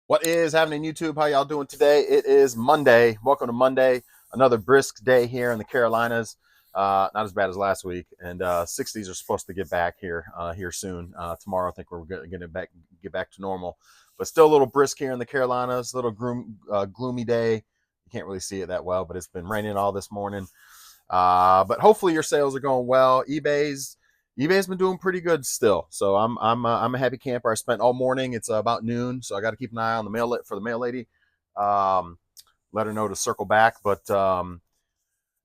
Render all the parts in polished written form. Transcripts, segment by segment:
What is happening, YouTube? How y'all doing today? It is Monday. Welcome to Monday. Another brisk day here in the Carolinas. Not as bad as last week, and 60s are supposed to get back here soon. Tomorrow, I think we're going to get back to normal, but still a little brisk here in the Carolinas. A little gloomy day. You can't really see it that well, but it's been raining all this morning. But hopefully your sales are going well. eBay's been doing pretty good still, so I'm a happy camper. I spent all morning. It's about noon, so I got to keep an eye on the mail for the mail lady. Um, Let her know to circle back. But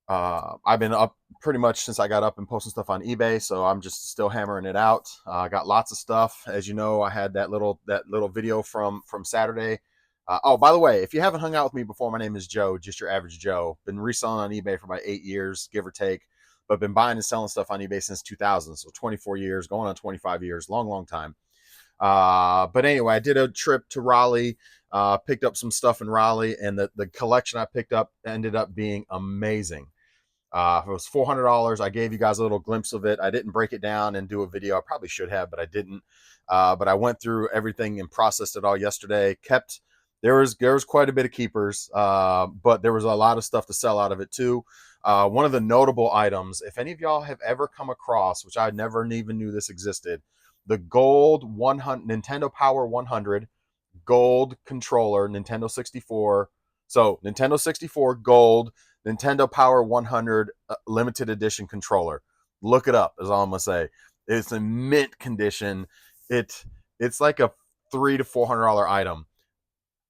I've been up pretty much since I got up and posting stuff on eBay, so I'm just still hammering it out. I got lots of stuff. As you know, I had that little video from Saturday. Oh, by the way, if you haven't hung out with me before, my name is Joe, just your average Joe. Been reselling on eBay for about 8 years, give or take, but been buying and selling stuff on eBay since 2000, so 24 years, going on 25 years, long, long time. But anyway, I did a trip to Raleigh, picked up some stuff in Raleigh, and the collection I picked up ended up being amazing. It was $400. I gave you guys a little glimpse of it. I didn't break it down and do a video. I probably should have, but I didn't. But I went through everything and processed it all yesterday. There was quite a bit of keepers, but there was a lot of stuff to sell out of it too. One of the notable items, if any of y'all have ever come across, which I never even knew this existed, the gold 100 Nintendo Power 100 gold controller, Nintendo 64. So Nintendo 64 gold, Nintendo Power 100 limited edition controller. Look it up, is all I'm gonna say. It's in mint condition. It's like a $300 to $400 item.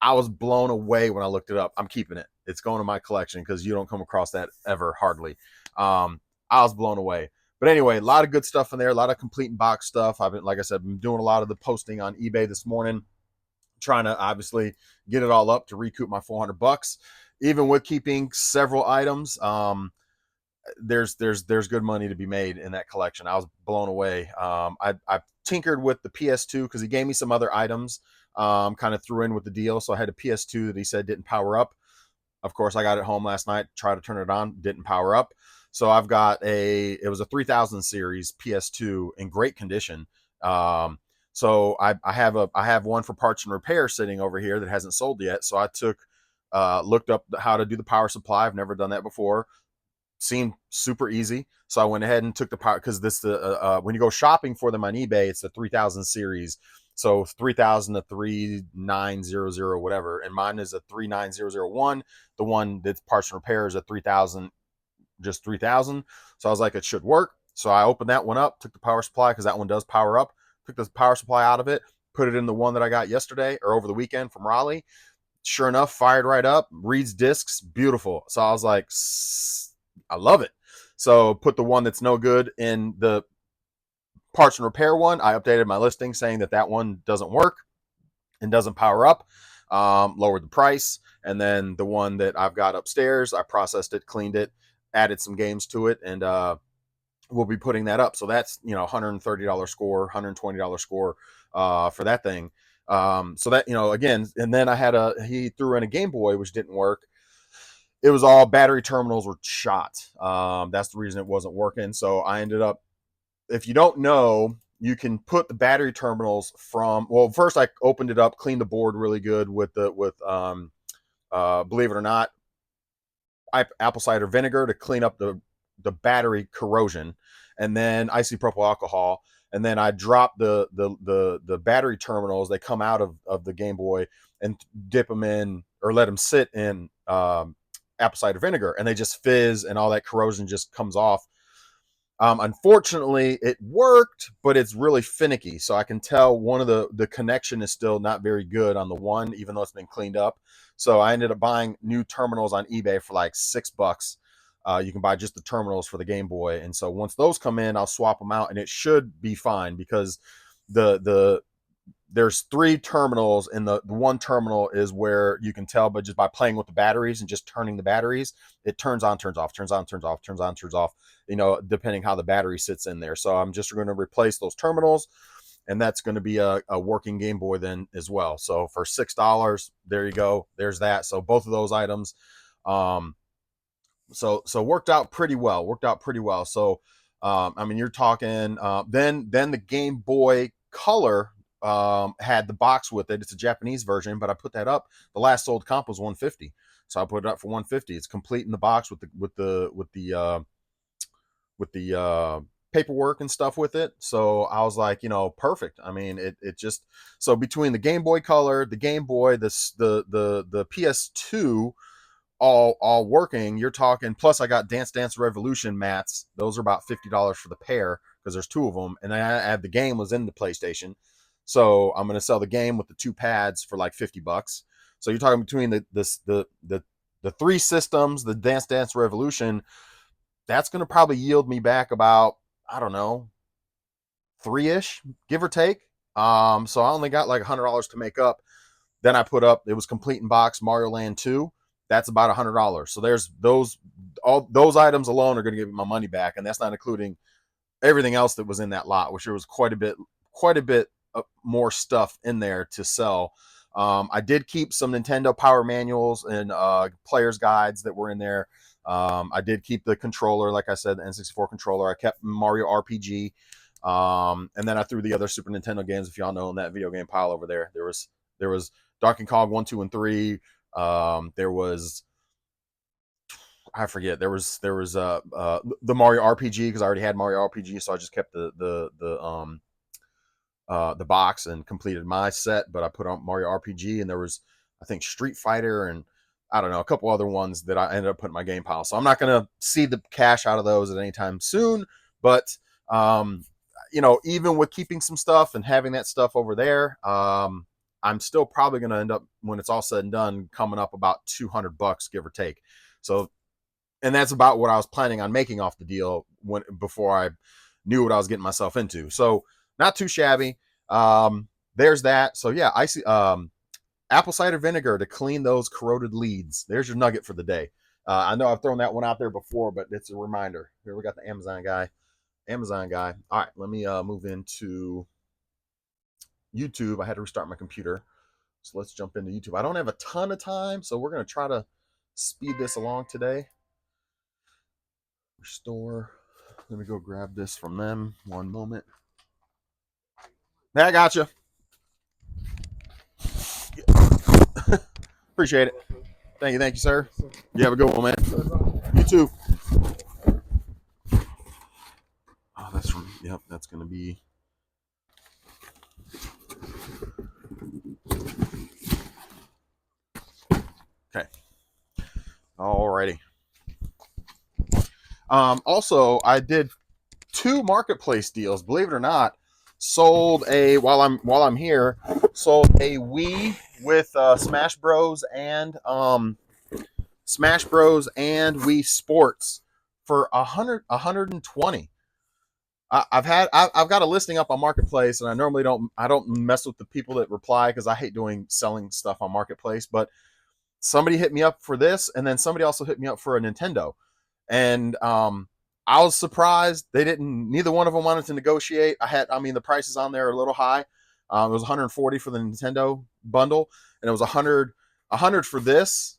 I was blown away when I looked it up. I'm keeping it. It's going to my collection because you don't come across that ever hardly. I was blown away. But anyway, a lot of good stuff in there. A lot of complete and box stuff. I've been, like I said, been doing a lot of the posting on eBay this morning, trying to obviously get it all up to recoup my $400. Even with keeping several items, there's good money to be made in that collection. I was blown away. I tinkered with the PS2 because he gave me some other items, kind of threw in with the deal. So I had a PS2 that he said didn't power up. Of course, I got it home last night, tried to turn it on, didn't power up. So I've got it was a 3000 series PS2 in great condition. So I have one for parts and repair sitting over here that hasn't sold yet. So I looked up how to do the power supply. I've never done that before. Seemed super easy. So I went ahead and took the power because when you go shopping for them on eBay, it's the 3000 series. So 3000 to 3900, whatever. And mine is a 39001. The one that's parts and repair is a 3000, just 3000. So I was like, it should work. So I opened that one up, took the power supply because that one does power up, took the power supply out of it, put it in the one that I got yesterday or over the weekend from Raleigh. Sure enough, fired right up, reads discs, beautiful. So I was like, I love it. So put the one that's no good in the parts and repair one. I updated my listing saying that one doesn't work and doesn't power up. Lowered the price, and then the one that I've got upstairs, I processed it, cleaned it, added some games to it, and we'll be putting that up. So that's $130 score, $120 score for that thing. So that again, and then he threw in a Game Boy which didn't work. It was all battery terminals were shot. That's the reason it wasn't working. So I ended up, if you don't know, you can put the battery terminals from. Well, first I opened it up, cleaned the board really good with believe it or not, apple cider vinegar to clean up the battery corrosion, and then isopropyl alcohol, and then I drop the battery terminals. They come out of the Game Boy and dip them in or let them sit in apple cider vinegar, and they just fizz, and all that corrosion just comes off. Unfortunately, it worked, but it's really finicky. So I can tell one of the connection is still not very good on the one, even though it's been cleaned up. So I ended up buying new terminals on eBay for like $6. You can buy just the terminals for the Game Boy, and so once those come in, I'll swap them out, and it should be fine because the there's three terminals, and the one terminal is where you can tell, but just by playing with the batteries and just turning the batteries, it turns on, turns off, turns on, turns off, turns on, turns off, depending how the battery sits in there. So I'm just going to replace those terminals, and that's going to be a working Game Boy then as well. So for $6, there you go. There's that. So both of those items, um, so worked out pretty well. Worked out pretty well. So I mean, you're talking then the Game Boy Color. had the box with it. It's a Japanese version, but I put that up. The last sold comp was 150, so I put it up for 150. It's complete in the box with the paperwork and stuff with it. So I was like, perfect. I mean, it just, so between the Game Boy Color, the Game Boy, the PS2, all working, you're talking, plus I got Dance Dance Revolution mats. Those are about $50 for the pair because there's two of them, and I had the game was in the PlayStation, so I'm going to sell the game with the two pads for like $50. So you're talking between the three systems, the Dance Dance Revolution, that's going to probably yield me back about, I don't know, three-ish, give or take. So I only got like $100 to make up. Then I put up, it was complete in box, Mario Land 2. That's about $100. So there's all those items alone are going to give me my money back, and that's not including everything else that was in that lot, which there was quite a bit more stuff in there to sell. I did keep some Nintendo Power Manuals and players guides that were in there. I did keep the controller, like I said, the N64 controller. I kept Mario RPG, and then I threw the other Super Nintendo games. If y'all know, in that video game pile over there, there was Donkey Kong 1, 2, and 3. There was, I forget, there was the Mario RPG, because I already had Mario RPG, so I just kept the box and completed my set. But I put on Mario RPG, and there was, I think, Street Fighter, and I don't know, a couple other ones that I ended up putting in my game pile. So I'm not going to see the cash out of those at any time soon. But even with keeping some stuff and having that stuff over there, I'm still probably going to end up, when it's all said and done, coming up about $200, give or take. So, and that's about what I was planning on making off the deal before I knew what I was getting myself into. So not too shabby. There's that. So yeah, apple cider vinegar to clean those corroded leads. There's your nugget for the day. I know I've thrown that one out there before, but it's a reminder. Here we got the Amazon guy. All right, let me move into YouTube. I had to restart my computer, so let's jump into YouTube. I don't have a ton of time, so we're going to try to speed this along today. Restore. Let me go grab this from them. One moment. I got you. Appreciate it. Thank you, sir. You have a good one, man. You too. Oh, that's going to be. Okay. Alrighty. Also, I did 2 marketplace deals. Believe it or not, sold a while I'm here. Sold a Wii with Smash Bros and Wii Sports for 120. I've got a listing up on Marketplace, and I normally don't mess with the people that reply because I hate selling stuff on Marketplace, but somebody hit me up for this, and then somebody also hit me up for a Nintendo. And I was surprised neither one of them wanted to negotiate. The prices on there are a little high. It was 140 for the Nintendo bundle, and it was 100 for this.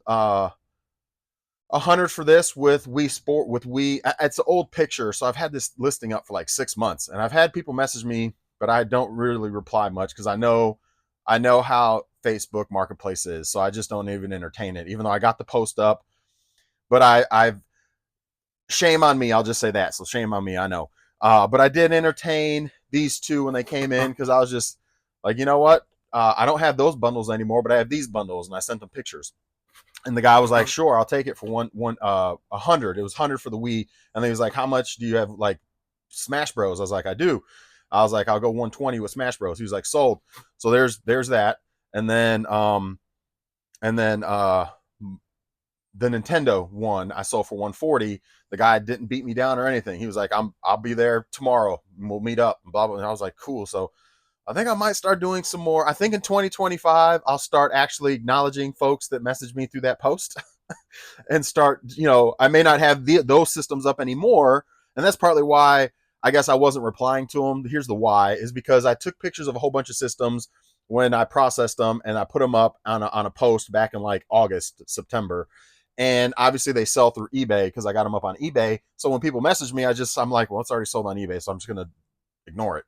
100 for this with Wii Sport, with Wii. It's an old picture, so I've had this listing up for like 6 months, and I've had people message me, but I don't really reply much because I know how Facebook Marketplace is, so I just don't even entertain it, even though I got the post up. But I've shame on me, I'll just say that. So shame on me, I know. But I did entertain these two when they came in, because I was just like, you know what? I don't have those bundles anymore, but I have these bundles, and I sent them pictures. And the guy was like, sure, I'll take it for 100. It was 100 for the Wii. And then he was like, how much do you have, like, Smash Bros? I was like, I do. I was like, I'll go 120 with Smash Bros. He was like, sold. So there's that. And then the Nintendo one I sold for 140. The guy didn't beat me down or anything. He was like, I'll be there tomorrow and we'll meet up, and blah blah. And I was like, cool. So I think I might start doing some more. I think in 2025 I'll start actually acknowledging folks that message me through that post and start, I may not have those systems up anymore, and that's partly why I guess I wasn't replying to them. Here's the why, is because I took pictures of a whole bunch of systems when I processed them, and I put them up on a post back in like August, September. And obviously they sell through eBay because I got them up on eBay. So when people message me, I'm like, well, it's already sold on eBay, so I'm just going to ignore it.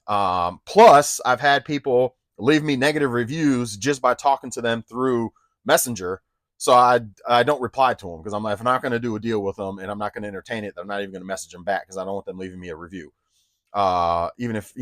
Plus, I've had people leave me negative reviews just by talking to them through Messenger. So I don't reply to them because I'm like, if I'm not going to do a deal with them and I'm not going to entertain it, then I'm not even going to message them back because I don't want them leaving me a review. Even if,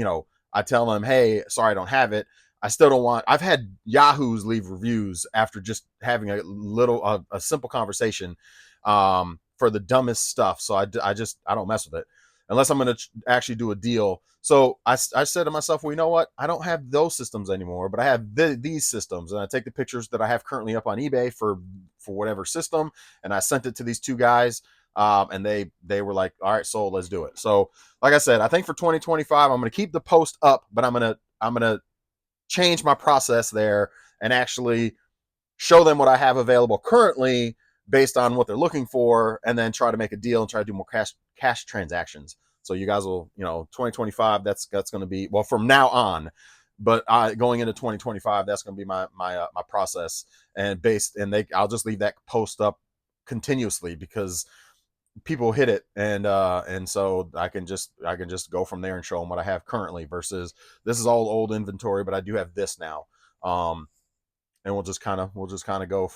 I tell them, hey, sorry, I don't have it. I still don't want. I've had Yahoos leave reviews after just having a simple conversation, for the dumbest stuff. So I don't mess with it unless I'm going to actually do a deal. So I said to myself, well, you know what? I don't have those systems anymore, but I have these systems, and I take the pictures that I have currently up on eBay for whatever system, and I sent it to these two guys, and they were like, all right, sold, let's do it. So like I said, I think for 2025, I'm going to keep the post up, but I'm going to change my process there and actually show them what I have available currently based on what they're looking for, and then try to make a deal and try to do more cash transactions. So you guys will, 2025, that's going to be, well, from now on, but going into 2025, that's going to be my process, and I'll just leave that post up continuously because people hit it, and so I can just go from there and show them what I have currently versus this is all old inventory, but I do have this now. And we'll just kind of go,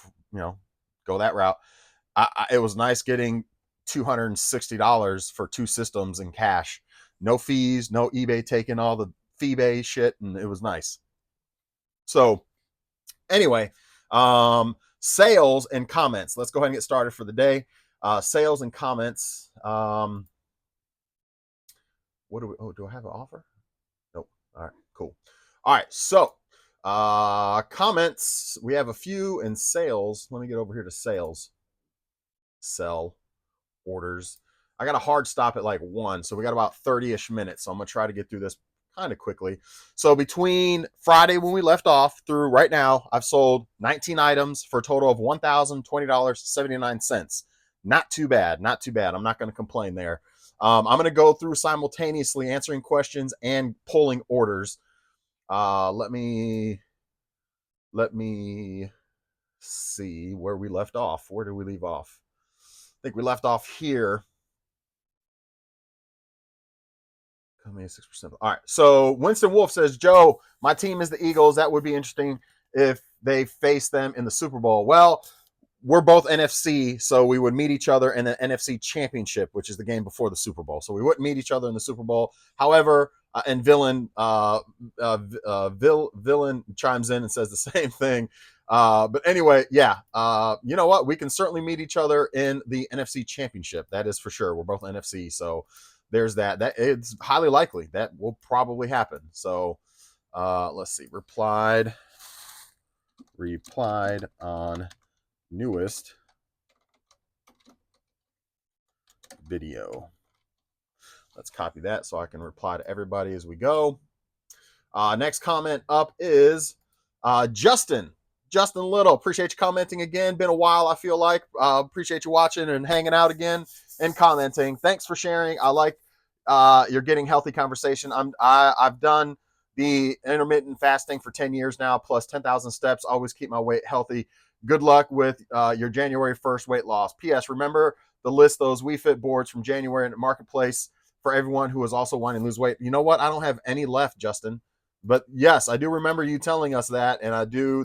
go that route. It was nice getting $260 for two systems in cash, no fees, no eBay taking all the fee shit, and it was nice. So anyway, sales and comments. Let's go ahead and get started for the day. Sales and comments. What do we? Oh, do I have an offer? Nope. All right, cool. All right, so comments. We have a few in sales. Let me get over here to sales. Sell orders. I got a hard stop at like 1, so we got about 30-ish minutes. So I'm gonna try to get through this kind of quickly. So between Friday when we left off through right now, I've sold 19 items for a total of $1,020.79. Not too bad. Not too bad. I'm not going to complain there. I'm going to go through simultaneously answering questions and pulling orders. Let me see where we left off. Where did we leave off? I think we left off here. 6%. All right. So Winston Wolf says, Joe, my team is the Eagles. That would be interesting if they face them in the Super Bowl. Well, we're both NFC, so we would meet each other in the NFC Championship, which is the game before the Super Bowl. So we wouldn't meet each other in the Super Bowl. However, and Villain chimes in and says the same thing. But anyway, yeah, you know what? We can certainly meet each other in the NFC Championship. That is for sure. We're both NFC, so there's that. That it's highly likely that will probably happen. So let's see. Replied on newest video. Let's copy that so I can reply to everybody as we go. Next comment up is Justin Little. Appreciate you commenting again. Been a while, I feel like. Appreciate you watching and hanging out again and commenting. Thanks for sharing. I like you're getting healthy conversation. I've done the intermittent fasting for 10 years now, plus 10,000 steps. Always keep my weight healthy. Good luck with your January 1st weight loss. P.S. Remember to list those Wii Fit boards from January in the marketplace for everyone who is also wanting to lose weight. You know what? I don't have any left, Justin. But yes, I do remember you telling us that, and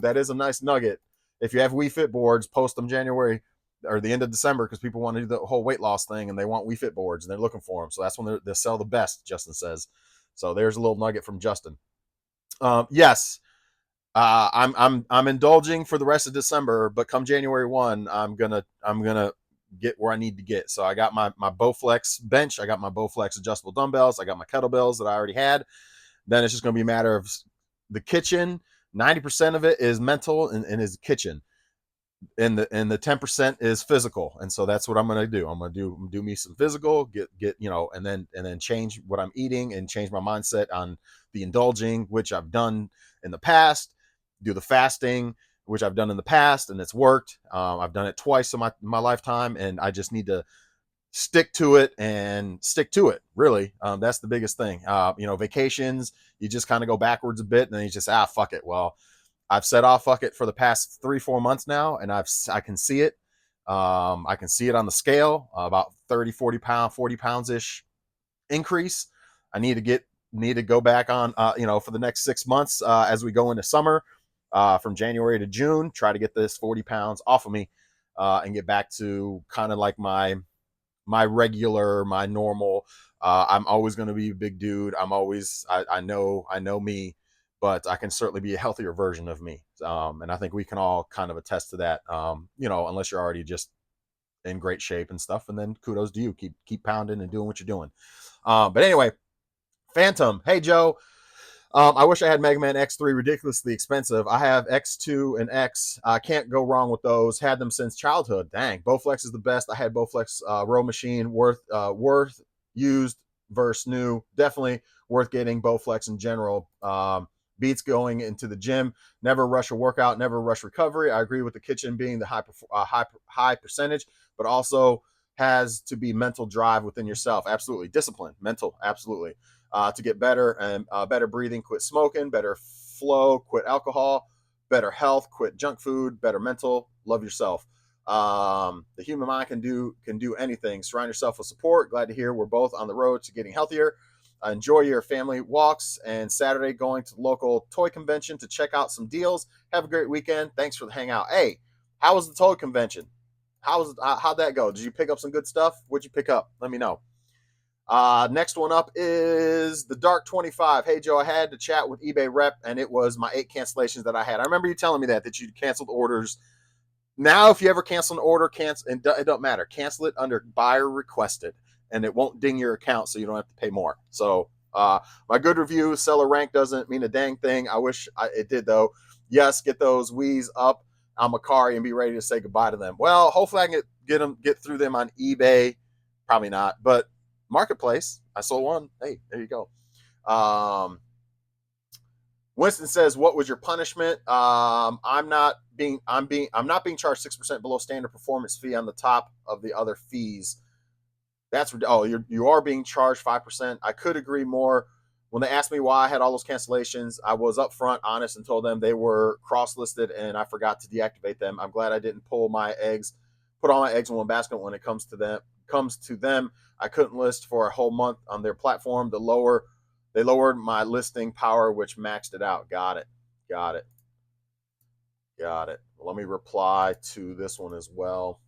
that is a nice nugget. If you have Wii Fit boards, post them January or the end of December because people want to do the whole weight loss thing and they want Wii Fit boards and they're looking for them. So that's when they sell the best, Justin says. So there's a little nugget from Justin. Yes, I'm indulging for the rest of December, but come January 1, I'm gonna get where I need to get. So I got my Bowflex bench, I got my Bowflex adjustable dumbbells, I got my kettlebells that I already had. Then it's just going to be a matter of the kitchen. 90% of it is mental and is kitchen, and the 10% is physical. And so that's what I'm going to do. I'm going to do me some physical, get and then change what I'm eating and change my mindset on the indulging, which I've done in the past. Do the fasting, which I've done in the past, and it's worked. I've done it twice in my lifetime, and I just need to stick to it really. That's the biggest thing. Vacations, you just kind of go backwards a bit and then you just fuck it. Well, I've said fuck it for the past 3-4 months now, and I can see it. I can see it on the scale, about 30-40 pound 40 pounds ish increase. I need to get need to go back on, for the next 6 months as we go into summer, from January to June, try to get this 40 pounds off of me and get back to kind of like my regular, my normal. I'm always going to be a big dude. I know me, but I can certainly be a healthier version of me. And I think we can all kind of attest to that. Unless you're already just in great shape and stuff. And then kudos to you. Keep pounding and doing what you're doing. But anyway, Phantom. Hey, Joe. I wish I had Mega Man X3, ridiculously expensive. I have X2 and X. I can't go wrong with those. Had them since childhood. Dang, Bowflex is the best. I had Bowflex Row Machine, worth used versus new. Definitely worth getting Bowflex in general. Beats going into the gym. Never rush a workout. Never rush recovery. I agree with the kitchen being the high percentage, but also has to be mental drive within yourself. Absolutely, discipline, mental, absolutely. To get better and better breathing, quit smoking, better flow, quit alcohol, better health, quit junk food, better mental, love yourself. The human mind can do anything. Surround yourself with support. Glad to hear we're both on the road to getting healthier. Enjoy your family walks and Saturday going to the local toy convention to check out some deals. Have a great weekend. Thanks for the hangout. Hey, how was the toy convention? How'd that go? Did you pick up some good stuff? What'd you pick up? Let me know. Next one up is the Dark 25. Hey, Joe, I had to chat with eBay rep, and it was my 8 cancellations that I had. I remember you telling me that you canceled orders. Now, if you ever cancel an order, it don't matter. Cancel it under buyer requested, and it won't ding your account, so you don't have to pay more. So my good review, seller rank doesn't mean a dang thing. I wish it did, though. Yes, get those Wii's up on Macari and be ready to say goodbye to them. Well, hopefully I can get through them on eBay. Probably not, but Marketplace. I sold one. Hey, there you go. Winston says, "What was your punishment?" I'm not being charged 6% below standard performance fee on the top of the other fees. You are being charged 5%. I could agree more. When they asked me why I had all those cancellations, I was upfront, honest, and told them they were cross-listed and I forgot to deactivate them. I'm glad I didn't put all my eggs in one basket when it comes to them. I couldn't list for a whole month on their platform. They lowered my listing power, which maxed it out. Got it. Let me reply to this one as well.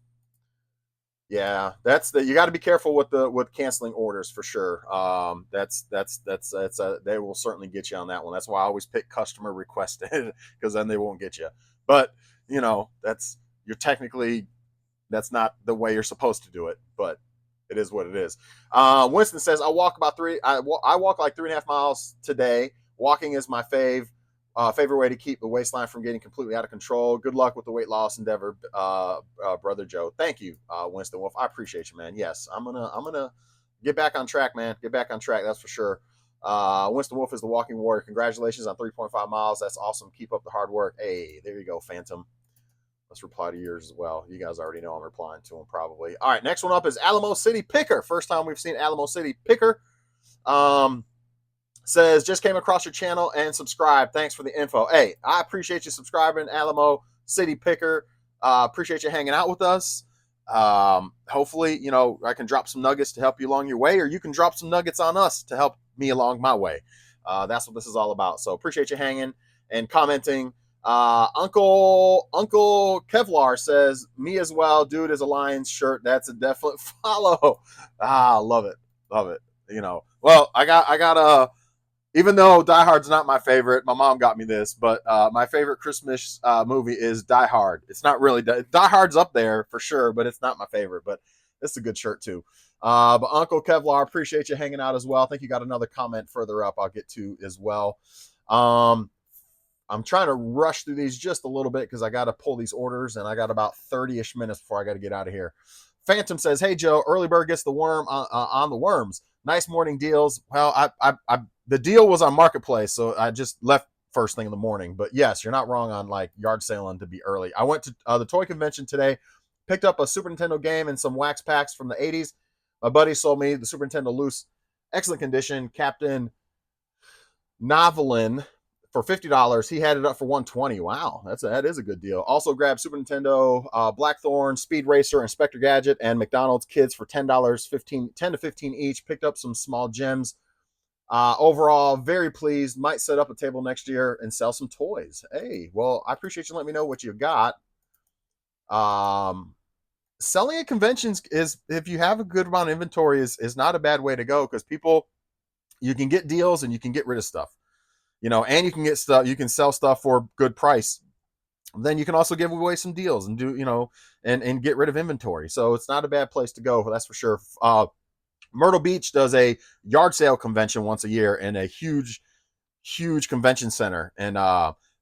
Yeah, you got to be careful with canceling orders for sure. They will certainly get you on that one. That's why I always pick customer requested because then they won't get you. But that's not the way you're supposed to do it, but it is what it is. Winston says, I walk like 3.5 miles today. Walking is my favorite way to keep the waistline from getting completely out of control. Good luck with the weight loss endeavor, brother Joe. Thank you, Winston Wolf. I appreciate you, man. Yes, I'm gonna get back on track, man. Get back on track. That's for sure. Winston Wolf is the walking warrior. Congratulations on 3.5 miles. That's awesome. Keep up the hard work. Hey, there you go, Phantom. Let's reply to yours as well. You guys already know I'm replying to them probably. All right, next one up is Alamo City Picker. First time we've seen Alamo City Picker. Says, just came across your channel and subscribe. Thanks for the info. Hey, I appreciate you subscribing, Alamo City Picker. Appreciate you hanging out with us. Hopefully, I can drop some nuggets to help you along your way, or you can drop some nuggets on us to help me along my way. That's what this is all about. So appreciate you hanging and commenting. Uncle Kevlar says, me as well. Dude is a Lions shirt. That's a definite follow. Love it. Well, I got even though Die Hard's not my favorite, my mom got me this, but my favorite Christmas movie is Die Hard. It's not really Die Hard's up there for sure, but it's not my favorite. But it's a good shirt too. But Uncle Kevlar, appreciate you hanging out as well. I think you got another comment further up I'll get to as well. I'm trying to rush through these just a little bit because I got to pull these orders, and I got about 30-ish minutes before I got to get out of here. Phantom says, hey, Joe, early bird gets the worm on the worms. Nice morning deals. Well, the deal was on Marketplace, so I just left first thing in the morning. But yes, you're not wrong on like yard sailing to be early. I went to the toy convention today, picked up a Super Nintendo game and some wax packs from the 80s. My buddy sold me the Super Nintendo loose, excellent condition, Captain Novelin for $50. He had it up for $120. Wow, that is a good deal. Also grabbed Super Nintendo, Blackthorn, Speed Racer, Inspector Gadget, and McDonald's Kids for $10, 10 to 15 each. Picked up some small gems. Overall, very pleased. Might set up a table next year and sell some toys. Hey, well, I appreciate you letting me know what you got. Selling at conventions is, if you have a good amount of inventory, is not a bad way to go, because people, you can get deals and you can get rid of stuff, and you can get stuff, you can sell stuff for good price. Then you can also give away some deals and do, and get rid of inventory. So it's not a bad place to go, that's for sure. Myrtle Beach does a yard sale convention once a year in a huge convention center. And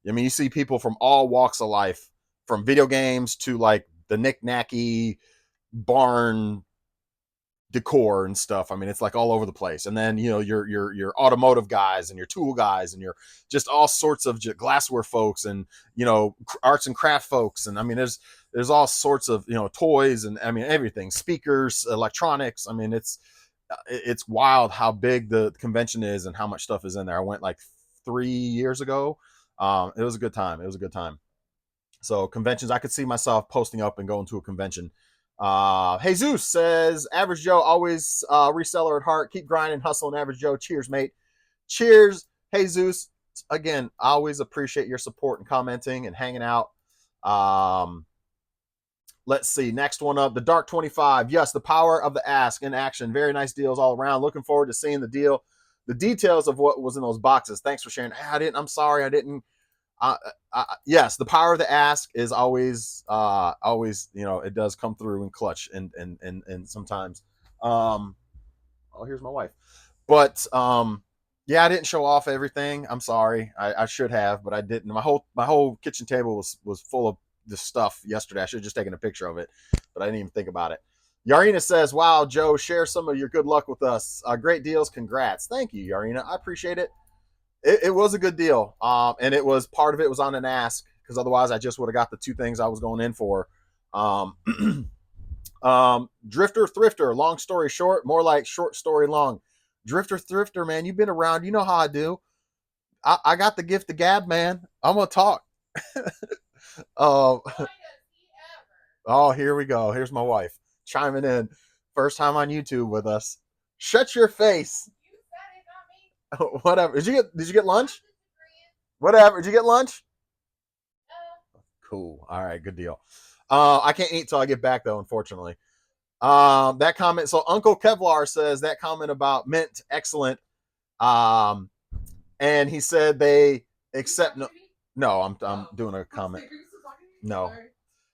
you see people from all walks of life, from video games to like the knick-knacky barn decor and stuff. I mean, it's like all over the place. And then, your automotive guys and your tool guys and your just all sorts of glassware folks and, arts and craft folks. And I mean, there's all sorts of, toys and, I mean, everything, speakers, electronics. I mean, it's wild how big the convention is and how much stuff is in there. I went like 3 years ago. It was a good time. So conventions, I could see myself posting up and going to a convention. Jesus says, Average Joe, always reseller at heart. Keep grinding, hustling, Average Joe. Cheers, mate. Cheers, Jesus. Again, I always appreciate your support and commenting and hanging out. Let's see. Next one up, the Dark 25. Yes, the power of the ask in action. Very nice deals all around. Looking forward to seeing the details of what was in those boxes. Thanks for sharing. I'm sorry I didn't. Yes, the power of the ask is always, it does come through in clutch and sometimes. Here's my wife. But yeah, I didn't show off everything. I'm sorry. I should have, but I didn't. My whole kitchen table was full of this stuff yesterday. I should have just taken a picture of it, but I didn't even think about it. Yarina says, wow, Joe, share some of your good luck with us. Great deals. Congrats. Thank you, Yarina. I appreciate it. It was a good deal. And it was, part of it was on an ask, because otherwise I just would have got the two things I was going in for. Drifter Thrifter, long story short, more like short story long. Drifter Thrifter, man, you've been around. You know how I do. I got the gift of gab, man. I'm going to talk. Oh, here we go. Here's my wife chiming in. First time on YouTube with us. Shut your face. Whatever. Did you get lunch? Whatever. Did you get lunch? Cool. All right. Good deal. I can't eat till I get back, though, unfortunately. That comment. So Uncle Kevlar says that comment about mint, excellent. And he said they accept no, I'm doing a comment. No.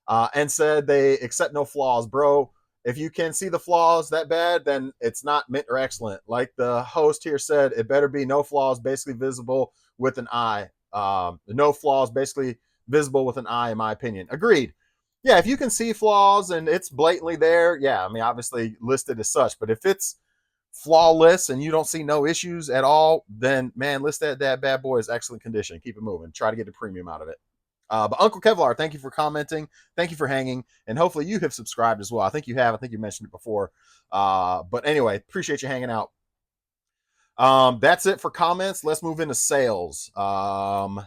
And said they accept no flaws, bro. If you can see the flaws that bad, then it's not mint or excellent. Like the host here said, it better be no flaws, basically visible with an eye. No flaws, basically visible with an eye, in my opinion. Agreed. Yeah, if you can see flaws and it's blatantly there, yeah, I mean, obviously listed as such. But if it's flawless and you don't see no issues at all, then, man, list that bad boy is excellent condition. Keep it moving. Try to get the premium out of it. But Uncle Kevlar, thank you for commenting. Thank you for hanging. And hopefully you have subscribed as well. I think you have. I think you mentioned it before. But anyway, appreciate you hanging out. That's it for comments. Let's move into sales.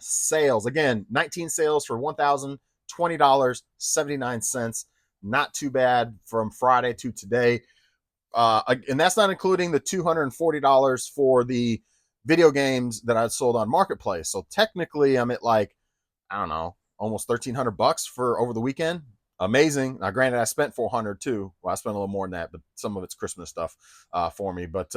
Sales. Again, 19 sales for $1,020.79. Not too bad from Friday to today. And that's not including the $240 for the video games that I sold on Marketplace. So technically I'm at like, I don't know, almost $1,300 for over the weekend. Amazing. Now, granted, I spent $400 too. Well, I spent a little more than that, but some of it's Christmas stuff for me. But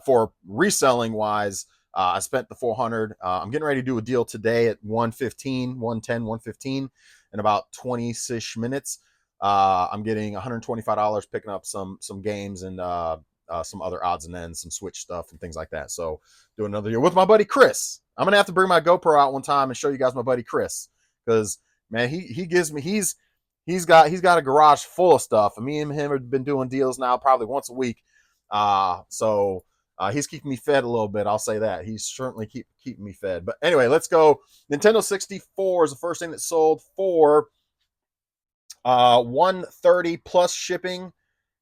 for reselling wise, I spent the $400. I'm getting ready to do a deal today at 115 in about 20-ish minutes. I'm getting $125 picking up some games and some other odds and ends, some Switch stuff and things like that. So do another deal with my buddy Chris. I'm gonna have to bring my GoPro out one time and show you guys my buddy Chris, because man, he gives me he's got a garage full of stuff, and me and him have been doing deals now probably once a week. So he's keeping me fed a little bit. I'll say that he's certainly keeping me fed. But anyway, let's go. Nintendo 64 is the first thing that sold for $130 plus shipping,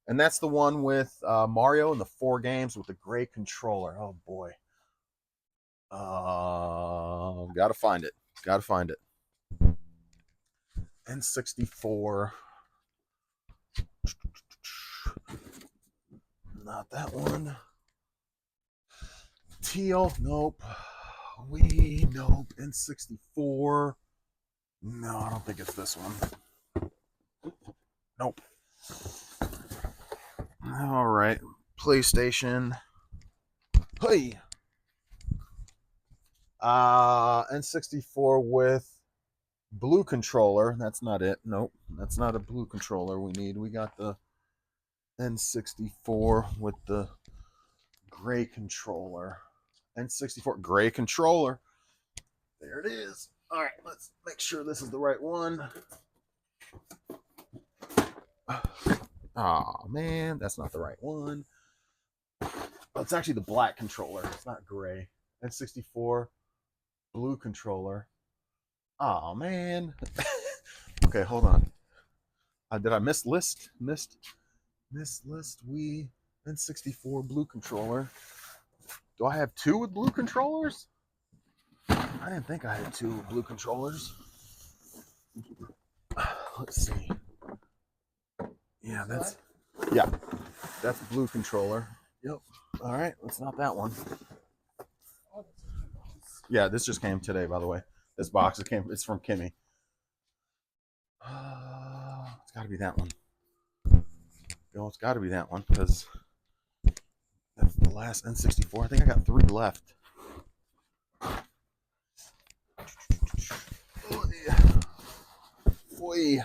and that's the one with Mario and the 4 games with the gray controller. Oh boy. Gotta find it. N64. Not that one. teal. Nope. Nope. N64. No, I don't think it's this one. Nope. All right. PlayStation. Hey. N64 with blue controller. That's not it. Nope. That's not a blue controller we need. We got the N64 with the gray controller. N64 gray controller. There it is. All right, let's make sure this is the right one. Oh man, that's not the right one. Oh, it's actually the black controller. It's not gray. N64 blue controller. Oh man. Okay, hold on. Did I miss list? Missed list. We N64 blue controller. Do I have two with blue controllers? I didn't think I had two with blue controllers. Let's see. Yeah, that's blue controller. Yep. All right, it's not that one. Yeah, this just came today, by the way. This box it's from Kimmy. It's got to be that one. No, it's got to be that one because that's the last N64. I think I got 3 left. Oi.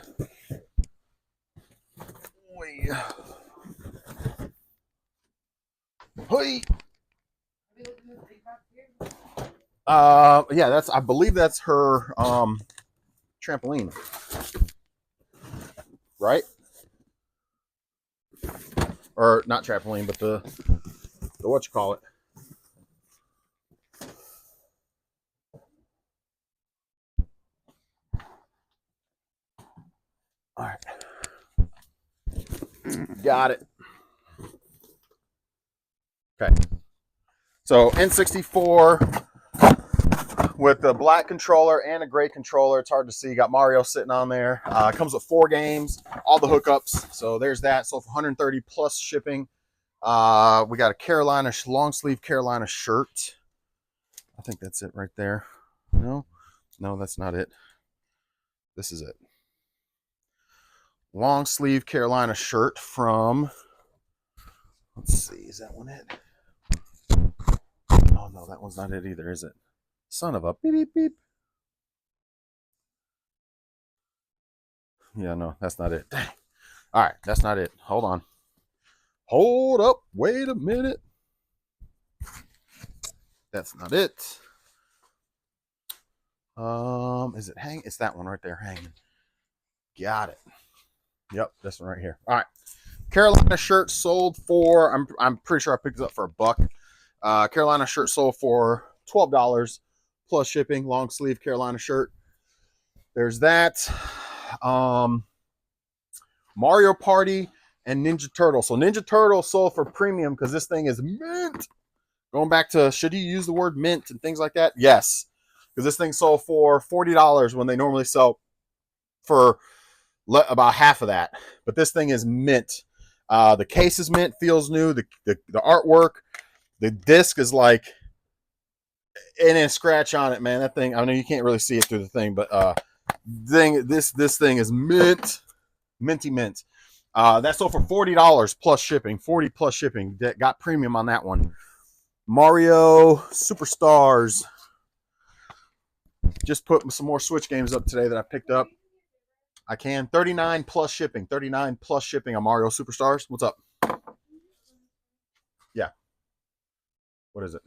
Hoi. Yeah, I believe that's her trampoline. Right? Or not trampoline, but the what you call it. All right. Got it. Okay. So N64 with the black controller and a gray controller. It's hard to see. Got Mario sitting on there. It comes with 4 games, all the hookups. So there's that. So for 130 plus shipping. We got a long sleeve Carolina shirt. I think that's it right there. No, that's not it. This is it. Long sleeve Carolina shirt from, let's see, is that one it? Oh no, that one's not it either, is it? Son of a beep beep beep. Yeah, no, that's not it. Dang. All right, that's not it. Hold on. Hold up. Wait a minute. That's not it. Is it hang? It's that one right there hanging. Got it. Yep, this one right here. All right. Carolina shirt sold for, I'm pretty sure I picked it up for $1. Carolina shirt sold for $12 plus shipping. Long sleeve Carolina shirt. There's that. Mario Party and Ninja Turtle. So Ninja Turtle sold for premium because this thing is mint. Going back to, should you use the word mint and things like that? Yes. Because this thing sold for $40 when they normally sell for about half of that. But this thing is mint. The case is mint, feels new. The artwork, the disc is like, and then scratch on it, man. That thing, I know you can't really see it through the thing, but this thing is mint, minty mint. That sold for $40 plus shipping, 40 plus shipping. Got premium on that one. Mario Superstars. Just put some more Switch games up today that I picked up. I can. 39 plus shipping. 39 plus shipping on Mario Superstars. What's up? Yeah. What is it?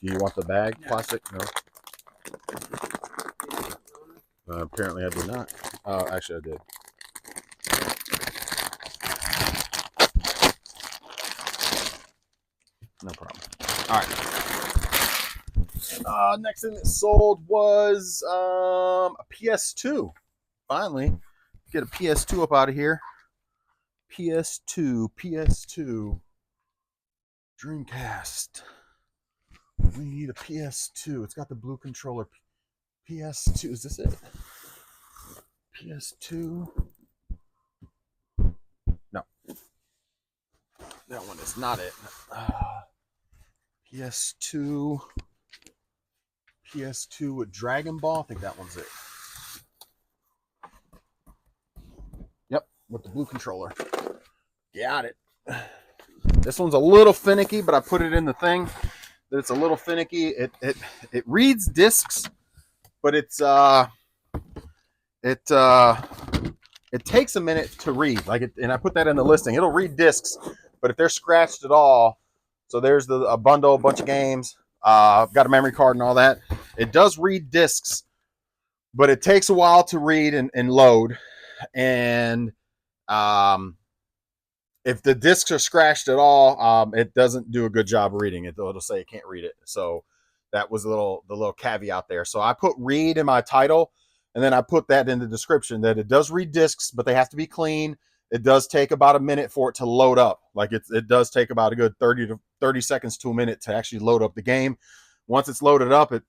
Do you want the bag? Plastic? No. Apparently I did not. Actually I did. No problem. All right. Next thing that sold was a PS2. Finally, get a PS2 up out of here. PS2. Dreamcast. We need a PS2. It's got the blue controller. PS2. Is this it? PS2. No, that one is not it. PS2. PS2 with Dragon Ball. I think that one's it. Yep, with the blue controller. Got it. This one's a little finicky, but I put it in the thing that it's a little finicky. It reads discs, but it takes a minute to read. And I put that in the listing. It'll read discs, but if they're scratched at all, so there's a bundle, a bunch of games. I've got a memory card and all that. It does read discs, but it takes a while to read and load. And if the discs are scratched at all, it doesn't do a good job reading it. It'll say it can't read it. So that was the little caveat there. So I put read in my title, and then I put that in the description that it does read discs, but they have to be clean. It does take about a minute for it to load up. Like it does take about a good 30 seconds to a minute to actually load up the game. Once it's loaded up, it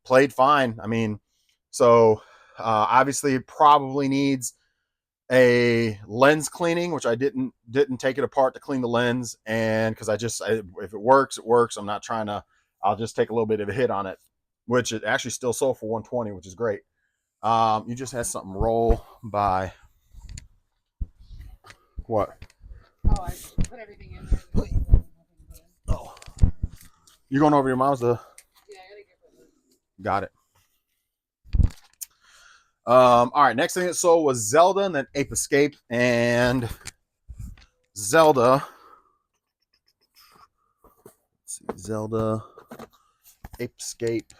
played fine. I mean, so obviously it probably needs a lens cleaning, which I didn't take it apart to clean the lens, and because if it works, it works. I'm not trying to. I'll just take a little bit of a hit on it, which it actually still sold for $120, which is great. You just had something roll by. What? Oh, I put everything in there. Oh, you going over your mom's? Yeah, I gotta get rid Got it. All right, next thing it sold was Zelda and then Ape Escape. And Zelda, let's see, Zelda, Ape Escape,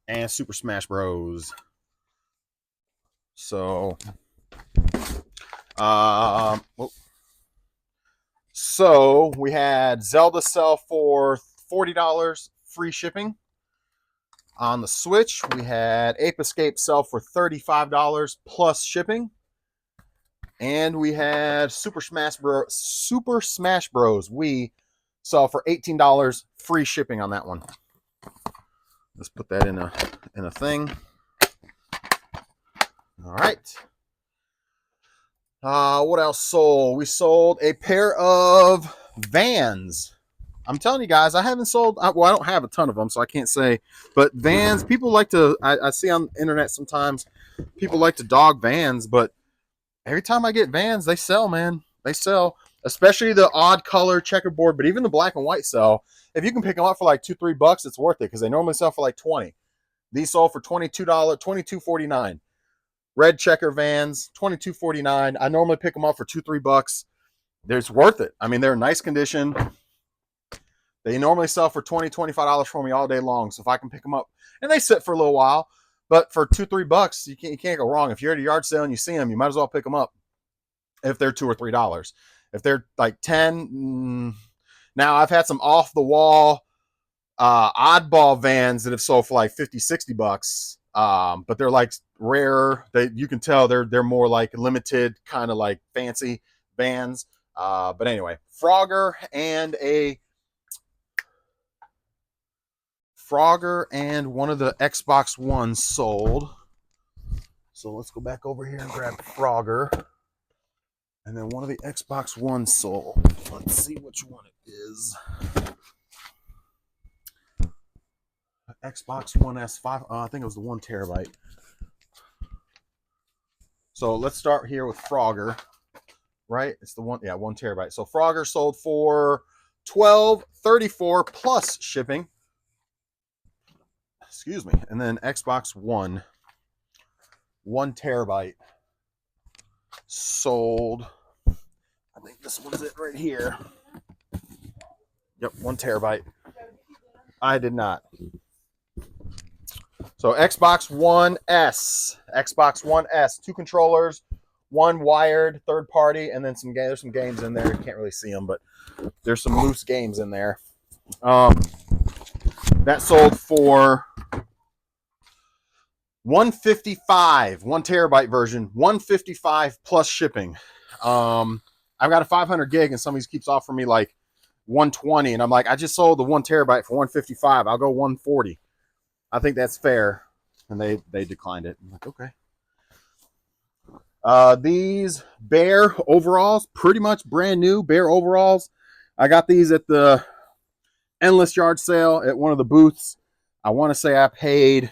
and Super Smash Bros. So, so we had Zelda sell for $40, free shipping. On the Switch, we had Ape Escape sell for $35 plus shipping. And we had Super Smash Bros. Wii sell for $18, free shipping on that one. Let's put that in a thing. All right. What else sold? We sold a pair of Vans. I'm telling you guys, I haven't sold. Well, I don't have a ton of them, so I can't say. But Vans, people like to. I see on the internet sometimes people like to dog Vans, but every time I get Vans, they sell, man. They sell, especially the odd color checkerboard, but even the black and white sell. If you can pick them up for like $2-3, it's worth it because they normally sell for like $20. These sold for $22, $22.49. Red checker Vans, $22.49. I normally pick them up for $2-3. It's worth it. I mean, they're in nice condition. They normally sell for $20-25 for me all day long. So if I can pick them up, and they sit for a little while, but for $2-3, you can't go wrong. If you're at a yard sale and you see them, you might as well pick them up. If they're $2 or $3, if they're like 10, now I've had some off the wall oddball Vans that have sold for like $50-60. But they're like rare. You can tell they're more like limited, kind of like fancy Vans. But anyway, Frogger and one of the Xbox One sold. So let's go back over here and grab Frogger. And then one of the Xbox One sold. Let's see which one it is. Xbox One S5. I think it was the 1 terabyte. So let's start here with Frogger. Right? It's the 1 terabyte. So Frogger sold for $12.34 plus shipping. Excuse me. And then Xbox One 1 terabyte sold. I think this one's it right here. Yep, 1 terabyte. I did not. So Xbox One S, 2 controllers, 1 wired, third party, and then there's some games in there. You can't really see them, but there's some loose games in there. That sold for $155, 1 terabyte version, $155 plus shipping. I've got a 500 gig, and somebody keeps offering me like 120, and I'm like, I just sold the 1 terabyte for 155. I'll go 140. I think that's fair. And they declined it. I'm like, okay. These Bear overalls, pretty much brand new Bear overalls. I got these at the Endless Yard sale at one of the booths. I want to say I paid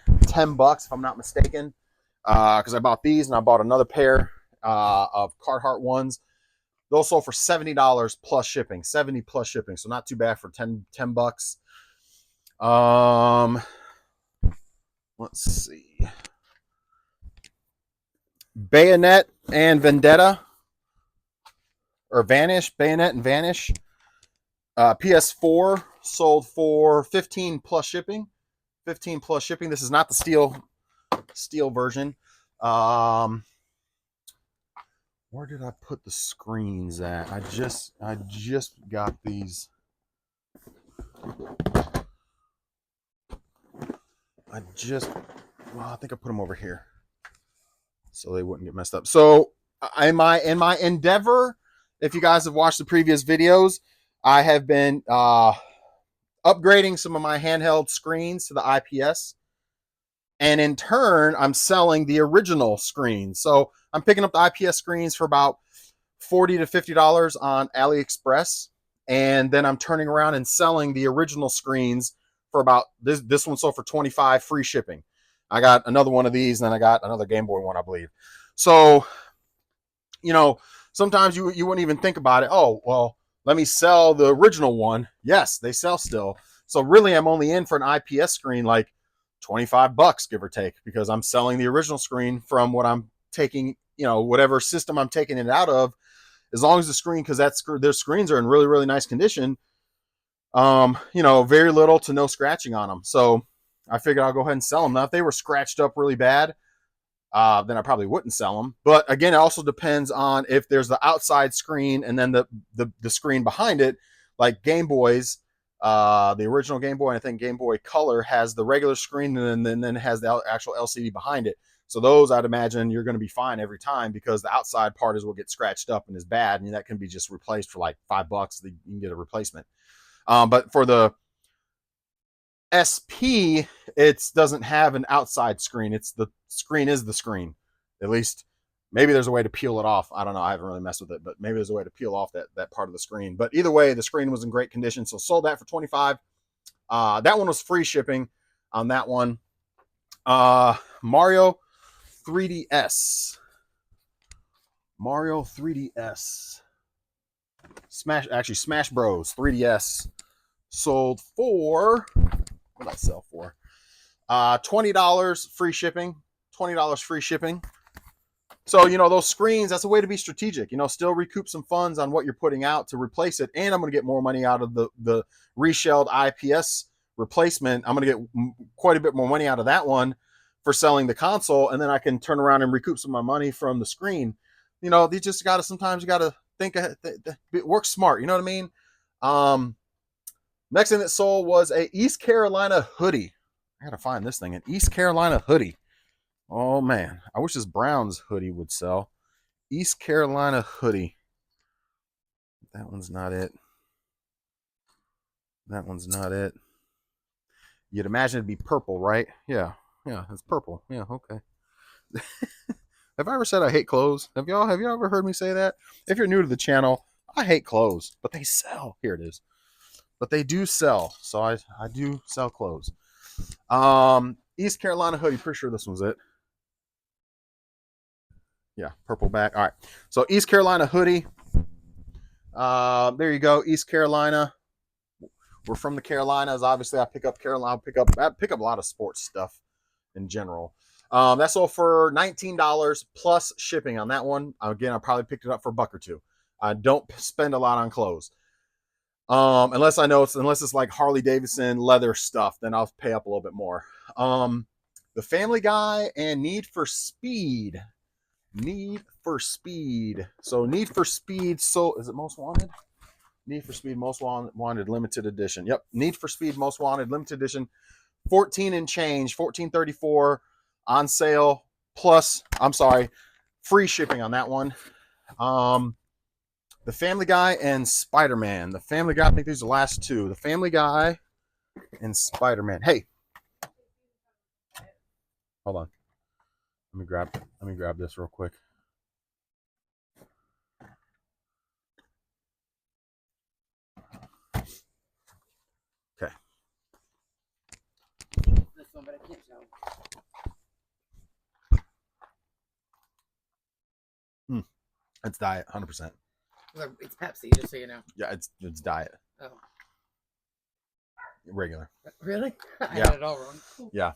$10 if I'm not mistaken, because I bought these and I bought another pair of Carhartt ones. Those sold for $70 plus shipping, 70 plus shipping, so not too bad for 10 bucks. Let's see. Bayonet and Vendetta, or Vanish, Bayonet and Vanish. PS4 sold for 15 plus shipping. 15 plus shipping. This is not the steel version. Where did I put the screens at? I just got these. I think I put them over here so they wouldn't get messed up. So in my endeavor, if you guys have watched the previous videos, I have been upgrading some of my handheld screens to the IPS. And in turn, I'm selling the original screens. So I'm picking up the IPS screens for about $40 to $50 on AliExpress. And then I'm turning around and selling the original screens for about, this one sold for $25, free shipping. I got another one of these, and then I got another Game Boy one, I believe. So, you know, sometimes you wouldn't even think about it. Oh, well, let me sell the original one. Yes, they sell still. So really, I'm only in for an IPS screen like $25, give or take, because I'm selling the original screen from what I'm taking, you know, whatever system I'm taking it out of. As long as the screen, because their screens are in really, really nice condition, you know, very little to no scratching on them. So I figured I'll go ahead and sell them. Now, if they were scratched up really bad, then I probably wouldn't sell them. But again, it also depends on if there's the outside screen and then the screen behind it, like Game Boys. The original Game Boy, and I think Game Boy Color has the regular screen and then has the actual LCD behind it. So those, I'd imagine, you're going to be fine every time, because the outside part is what gets scratched up and is bad, and that can be just replaced for like $5. You can get a replacement. But for the SP, it doesn't have an outside screen. It's the screen is the screen. At least maybe there's a way to peel it off. I don't know. I haven't really messed with it, but maybe there's a way to peel off that part of the screen. But either way, the screen was in great condition. So sold that for $25. That one was free shipping on that one. Mario 3DS. Mario 3DS. Smash Bros. 3DS sold for, what did I sell for? $20 free shipping. $20 free shipping. So, you know, those screens, that's a way to be strategic. You know, still recoup some funds on what you're putting out to replace it. And I'm going to get more money out of the reshelled IPS replacement. I'm going to get quite a bit more money out of that one for selling the console. And then I can turn around and recoup some of my money from the screen. You know, you just got to, sometimes you got to think, work smart. You know what I mean? Next thing that sold was a East Carolina hoodie. I got to find this thing, an East Carolina hoodie. Oh, man. I wish this Browns hoodie would sell. East Carolina hoodie. That one's not it. That one's not it. You'd imagine it'd be purple, right? Yeah. Yeah, it's purple. Yeah, okay. Have I ever said I hate clothes? Have y'all ever heard me say that? If you're new to the channel, I hate clothes, but they sell. Here it is. But they do sell. So I do sell clothes. East Carolina hoodie. Pretty sure this one's it. Yeah, purple back. All right. So East Carolina hoodie. There you go. East Carolina. We're from the Carolinas. Obviously, I pick up a lot of sports stuff in general. That's all for $19 plus shipping on that one. Again, I probably picked it up for a buck or two. I don't spend a lot on clothes. Unless it's like Harley Davidson leather stuff, then I'll pay up a little bit more. The Family Guy and Need for Speed. Need for Speed. So Need for Speed. So is it Most Wanted? Need for Speed Most Wanted limited edition. Yep. Need for Speed Most Wanted limited edition. 14 and change. 14.34 on sale. Plus, free shipping on that one. The Family Guy and Spider-Man. The Family Guy, I think these are the last two. The Family Guy and Spider-Man. Hey, hold on. Let me grab this real quick. Okay. This one, but I can't show. It's diet, 100%. It's Pepsi, just so you know. Yeah, it's diet. Oh. Regular. Really? I Yeah. had it all wrong. Yeah.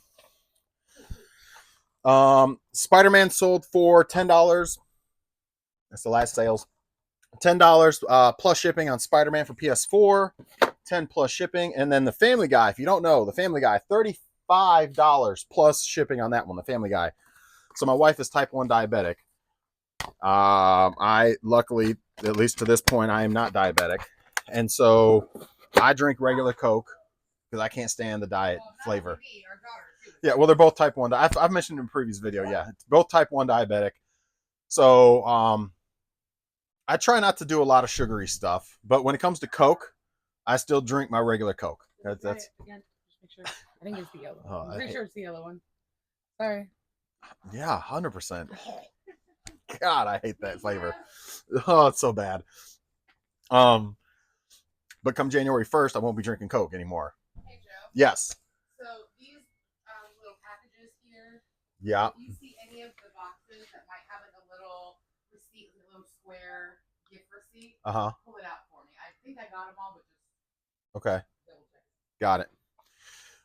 Spider-Man sold for $10. That's the last sales. $10 plus shipping on Spider-Man for PS4. 10 plus shipping. And then the Family Guy, if you don't know, the Family Guy, $35 plus shipping on that one, the Family Guy. So my wife is type 1 diabetic. I luckily, at least to this point, I am not diabetic. And so I drink regular Coke because I can't stand the diet flavor. Yeah, well, they're both type 1. I've mentioned in a previous video. Yeah, it's both type 1 diabetic. So I try not to do a lot of sugary stuff. But when it comes to Coke, I still drink my regular Coke. That's Again, just make sure. I think it's the yellow. Oh, I'm pretty sure it's the yellow one. Sorry. Yeah, 100%. God, I hate that flavor. Oh, it's so bad. But come January 1st, I won't be drinking Coke anymore. Hey, Joe. Yes. So these little packages here. Yeah. If you see any of the boxes that might have like a little receipt, a little square gift receipt, pull it out for me. I think I got them all, but just Okay. double check. Got it.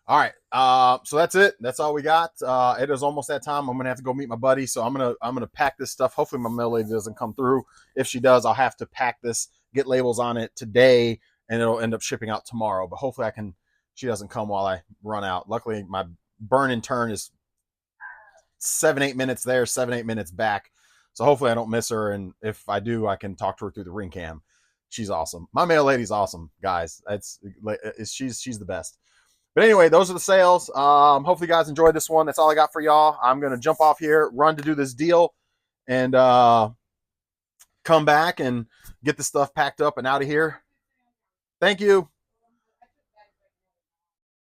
All right. So that's it. That's all we got. It is almost that time. I'm gonna have to go meet my buddy. So I'm gonna pack this stuff. Hopefully my mail lady doesn't come through. If she does, I'll have to pack this, get labels on it today, and it'll end up shipping out tomorrow. But hopefully she doesn't come while I run out. Luckily, my burn and turn is 7-8 minutes there, 7-8 minutes back. So hopefully I don't miss her. And if I do, I can talk to her through the ring cam. She's awesome. My mail lady's awesome, guys. She's the best. But anyway, those are the sales. Hopefully you guys enjoyed this one. That's all I got for y'all. I'm going to jump off here, run to do this deal, and come back and get the stuff packed up and out of here. Thank you.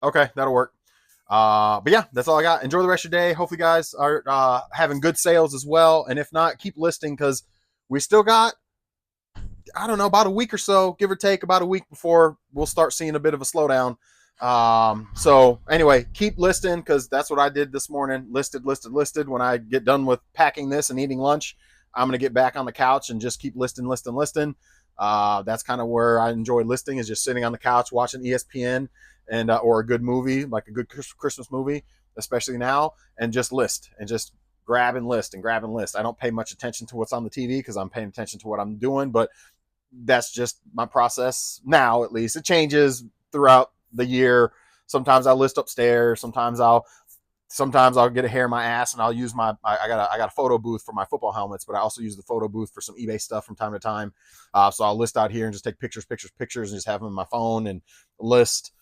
Okay, that'll work. But yeah, that's all I got. Enjoy the rest of your day. Hopefully you guys are having good sales as well. And if not, keep listing because we still got, I don't know, about a week or so, give or take, about a week before we'll start seeing a bit of a slowdown. So anyway, keep listing because that's what I did this morning. Listed. When I get done with packing this and eating lunch, I'm going to get back on the couch and just keep listing. That's kind of where I enjoy listing, is just sitting on the couch watching ESPN and or a good movie, like a good Christmas movie, especially now, and just list and just grab and list. I don't pay much attention to what's on the TV because I'm paying attention to what I'm doing, but that's just my process now. At least it changes throughout the year. Sometimes I'll list upstairs. Sometimes I'll get a hair in my ass and I'll use I got a photo booth for my football helmets, but I also use the photo booth for some eBay stuff from time to time. So I'll list out here and just take pictures and just have them in my phone and list,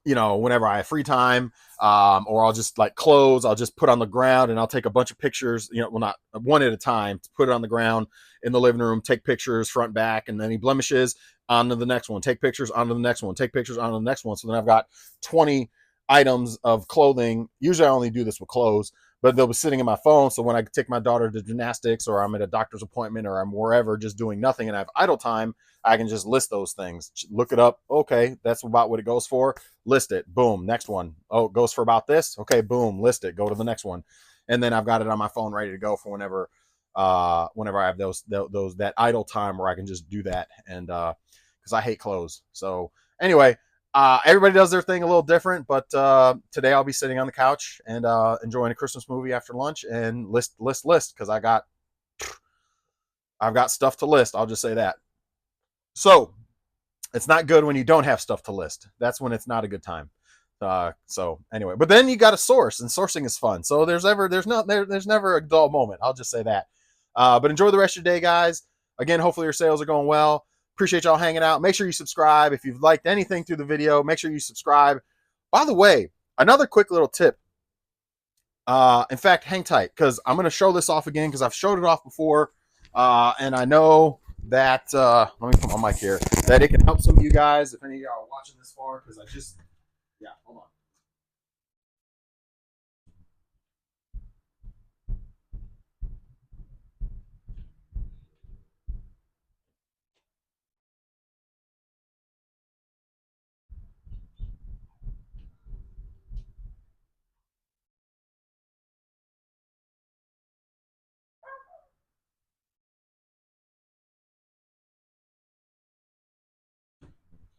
whenever I have free time. Or I'll just like clothes, I'll just put on the ground and I'll take a bunch of pictures, not one at a time, put it on the ground in the living room, take pictures front, back, and any blemishes, on to the next one, take pictures, on to the next one, take pictures, on to the next one. So then I've got 20 items of clothing. Usually I only do this with clothes, but they'll be sitting in my phone. So when I take my daughter to gymnastics or I'm at a doctor's appointment or I'm wherever just doing nothing and I have idle time, I can just list those things, look it up. Okay, that's about what it goes for. List it. Boom. Next one. Oh, it goes for about this. Okay, boom. List it. Go to the next one. And then I've got it on my phone ready to go for whenever I have that idle time where I can just do that. And because I hate clothes. So anyway, everybody does their thing a little different, but today I'll be sitting on the couch and enjoying a Christmas movie after lunch and list because I've got stuff to list. I'll just say that. So it's not good when you don't have stuff to list. That's when it's not a good time. So anyway, but then you got to source, and sourcing is fun. So there's never a dull moment. I'll just say that. But enjoy the rest of your day, guys. Again, hopefully your sales are going well. Appreciate y'all hanging out. Make sure you subscribe. If you've liked anything through the video, make sure you subscribe. By the way, another quick little tip. In fact, hang tight because I'm going to show this off again because I've showed it off before. And I know that let me put my mic here, that it can help some of you guys if any of y'all are watching this far, because yeah, hold on.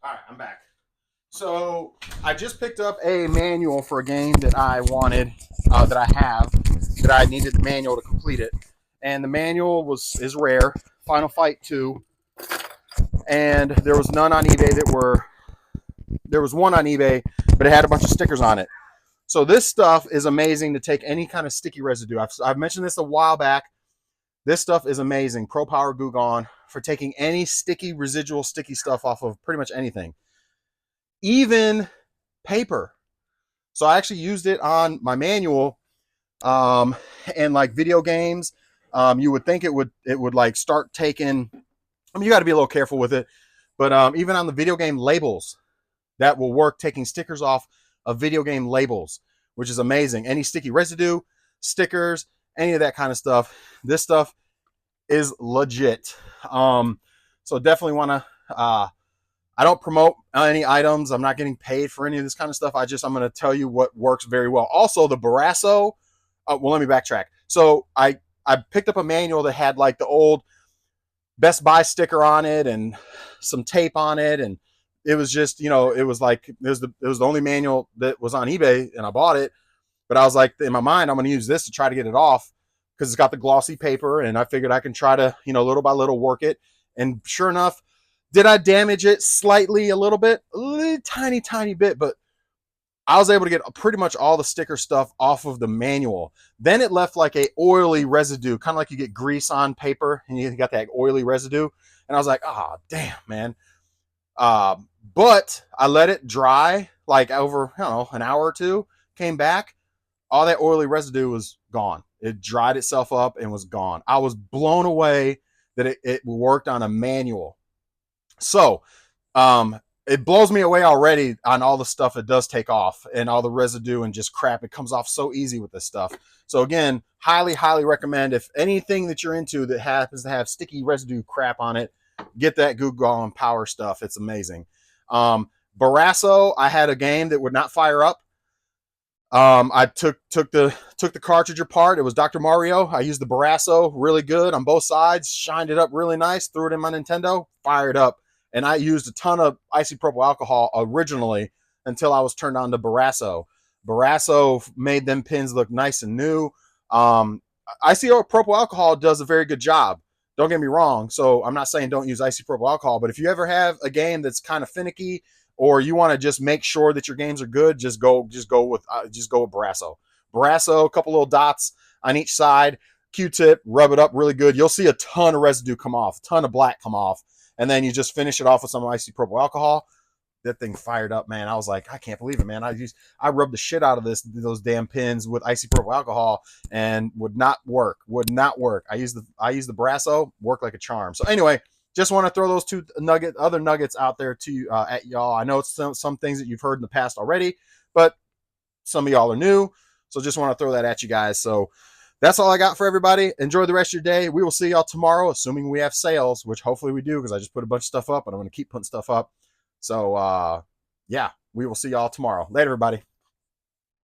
All right, I'm back. So I just picked up a manual for a game that I wanted, that I have, that I needed the manual to complete it, and the manual is rare, Final Fight 2, and there was none on eBay that were. There was one on eBay, but it had a bunch of stickers on it. So this stuff is amazing to take any kind of sticky residue. I've mentioned this a while back. This stuff is amazing. Pro Power Goo Gone for taking any sticky, residual, sticky stuff off of pretty much anything, even paper. So I actually used it on my manual, and like video games. You would think it would like start taking. I mean, you got to be a little careful with it, but even on the video game labels, that will work taking stickers off of video game labels, which is amazing. Any sticky residue, stickers, any of that kind of stuff. This stuff is legit. So definitely want to. I don't promote any items. I'm not getting paid for any of this kind of stuff. I'm going to tell you what works very well. Also, the Barasso. Well, let me backtrack. So I picked up a manual that had like the old Best Buy sticker on it and some tape on it, and it was just, it was like it was the only manual that was on eBay, and I bought it. But I was like, in my mind, I'm going to use this to try to get it off because it's got the glossy paper, and I figured I can try to, little by little work it. And sure enough, did I damage it slightly, a little bit, a little tiny bit, but I was able to get pretty much all the sticker stuff off of the manual. Then it left like a oily residue, kind of like you get grease on paper and you got that oily residue. And I was like, oh, damn, man. But I let it dry like over, an hour or two, came back, all that oily residue was gone. It dried itself up and was gone. I was blown away that it worked on a manual. So, it blows me away already on all the stuff it does take off and all the residue and just crap. It comes off so easy with this stuff. So again, highly recommend, if anything that you're into that happens to have sticky residue crap on it, get that Goo Gone Power stuff. It's amazing. Barasso, I had a game that would not fire up. I took the cartridge apart. It was Dr. Mario. I used the Barasso really good on both sides, shined it up really nice, threw it in my Nintendo, fired up. And I used a ton of isopropyl alcohol originally until I was turned on to Barasso. Barasso made them pins look nice and new. Isopropyl alcohol does a very good job. Don't get me wrong. So I'm not saying don't use isopropyl alcohol, but if you ever have a game that's kind of finicky, or you want to just make sure that your games are good, just go with Barasso. Barasso, a couple little dots on each side, Q-tip, rub it up really good. You'll see a ton of residue come off, a ton of black come off. And then you just finish it off with some isopropyl alcohol. That thing fired up, man. I was like, I can't believe it, man. I rubbed the shit out of those damn pins with isopropyl alcohol and would not work. I used the Barasso, worked like a charm. So anyway, just want to throw those two other nuggets out there to at y'all. I know it's some things that you've heard in the past already, but some of y'all are new. So just want to throw that at you guys. So that's all I got for everybody. Enjoy the rest of your day. We will see y'all tomorrow, assuming we have sales, which hopefully we do, because I just put a bunch of stuff up and I'm going to keep putting stuff up. So, yeah, we will see y'all tomorrow. Later, everybody.